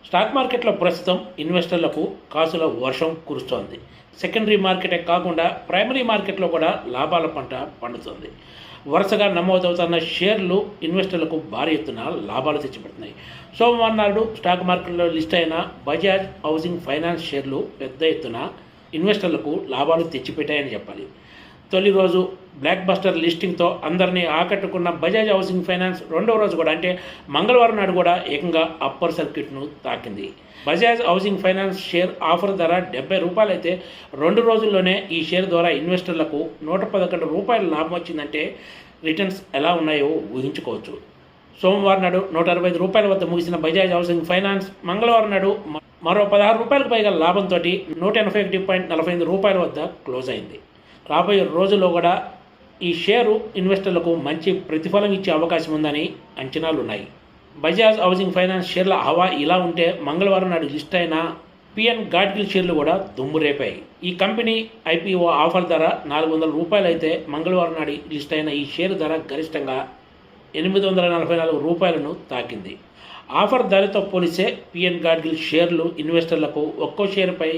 Stock మార్కెట్లో ప్రస్తుతం ఇన్వెస్టర్లకు కాసుల వర్షం కురుస్తోంది. సెకండరీ మార్కెటే కాకుండా ప్రైమరీ మార్కెట్లో కూడా లాభాల పంట పండుతుంది. వరుసగా నమోదవుతున్న షేర్లు ఇన్వెస్టర్లకు భారీ ఎత్తున లాభాలు తెచ్చిపెడుతున్నాయి. సోమవారం నాడు స్టాక్ మార్కెట్లో లిస్ట్ అయిన బజాజ్ హౌసింగ్ ఫైనాన్స్ షేర్లు పెద్ద ఎత్తున ఇన్వెస్టర్లకు లాభాలు తెచ్చిపెట్టాయని చెప్పాలి. తొలి రోజు బ్లాక్ బస్టర్ లిస్టింగ్తో అందరినీ ఆకట్టుకున్న బజాజ్ హౌసింగ్ ఫైనాన్స్ రెండవ రోజు కూడా అంటే మంగళవారం నాడు కూడా ఏకంగా అప్పర్ సర్క్యూట్ను తాకింది. Bajaj housing finance share offer ధర ₹70 అయితే 2 రోజుల్లోనే ఈ షేర్ ద్వారా ఇన్వెస్టర్లకు ₹111 లాభం వచ్చిందంటే రిటర్న్స్ ఎలా ఉన్నాయో ఊహించుకోవచ్చు. సోమవారం నాడు ₹165 వద్ద ముగిసిన బజాజ్ హౌసింగ్ ఫైనాన్స్ మంగళవారం నాడు మరో ₹16 పైగా లాభంతో ₹181.45 వద్ద క్లోజ్ అయింది. రాబోయే రోజుల్లో కూడా ఈ షేరు ఇన్వెస్టర్లకు మంచి ప్రతిఫలం ఇచ్చే అవకాశం ఉందని అంచనాలు ఉన్నాయి. బజాజ్ హౌసింగ్ ఫైనాన్స్ షేర్ల హవా ఇలా ఉంటే మంగళవారం నాడు లిస్ట్ అయిన పిఎన్ గాడ్గిల్ షేర్లు కూడా దుమ్ము రేపాయి. ఈ కంపెనీ ఐపీఓ ఆఫర్ ధర ₹400 అయితే మంగళవారం నాడు లిస్ట్ అయిన ఈ షేరు ధర గరిష్టంగా ₹844 తాకింది. ఆఫర్ ధరతో పోలిస్తే పిఎన్ గాడ్గిల్ షేర్లు ఇన్వెస్టర్లకు ఒక్కో షేరుపై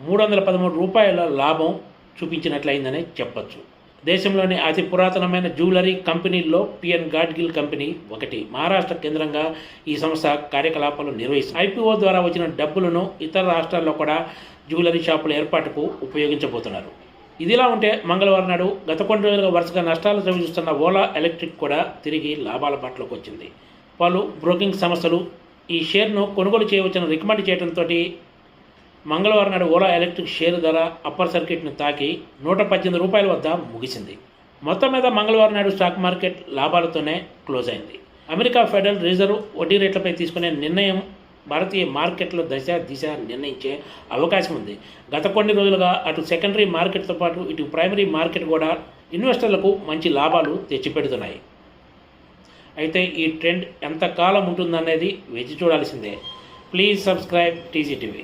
₹313 లాభం చూపించినట్లయిందనే చెప్పొచ్చు. దేశంలోని అతి పురాతనమైన జ్యువెలరీ కంపెనీల్లో పిఎన్ గాడ్గిల్ కంపెనీ ఒకటి. మహారాష్ట్ర కేంద్రంగా ఈ సంస్థ కార్యకలాపాలు నిర్వహిస్తుంది. ఐపీఓ ద్వారా వచ్చిన డబ్బులను ఇతర రాష్ట్రాల్లో కూడా జ్యువెలరీ షాపుల ఏర్పాటుకు ఉపయోగించబోతున్నారు. ఇదిలా ఉంటే మంగళవారం నాడు గత కొన్ని రోజులుగా వరుసగా నష్టాలు చవిచూస్తున్న ఓలా ఎలక్ట్రిక్ కూడా తిరిగి లాభాల బాటలోకి వచ్చింది. పలు బ్రోకింగ్ సంస్థలు ఈ షేర్ను కొనుగోలు చేయవచ్చని రికమెండ్ చేయడంతో మంగళవారం నాడు ఓలా ఎలక్ట్రిక్ షేరు ధర అప్పర్ సర్క్యూట్ను తాకి ₹118 వద్ద ముగిసింది. మొత్తం మీద మంగళవారం నాడు స్టాక్ మార్కెట్ లాభాలతోనే క్లోజ్ అయింది. అమెరికా ఫెడరల్ రిజర్వ్ వడ్డీ రేట్లపై తీసుకునే నిర్ణయం భారతీయ మార్కెట్లో దిశ నిర్ణయించే అవకాశం ఉంది. గత కొన్ని రోజులుగా అటు సెకండరీ మార్కెట్తో పాటు ఇటు ప్రైమరీ మార్కెట్ కూడా ఇన్వెస్టర్లకు మంచి లాభాలు తెచ్చిపెడుతున్నాయి. అయితే ఈ ట్రెండ్ ఎంతకాలం ఉంటుందనేది వేచి చూడాల్సిందే. Please subscribe TGTV.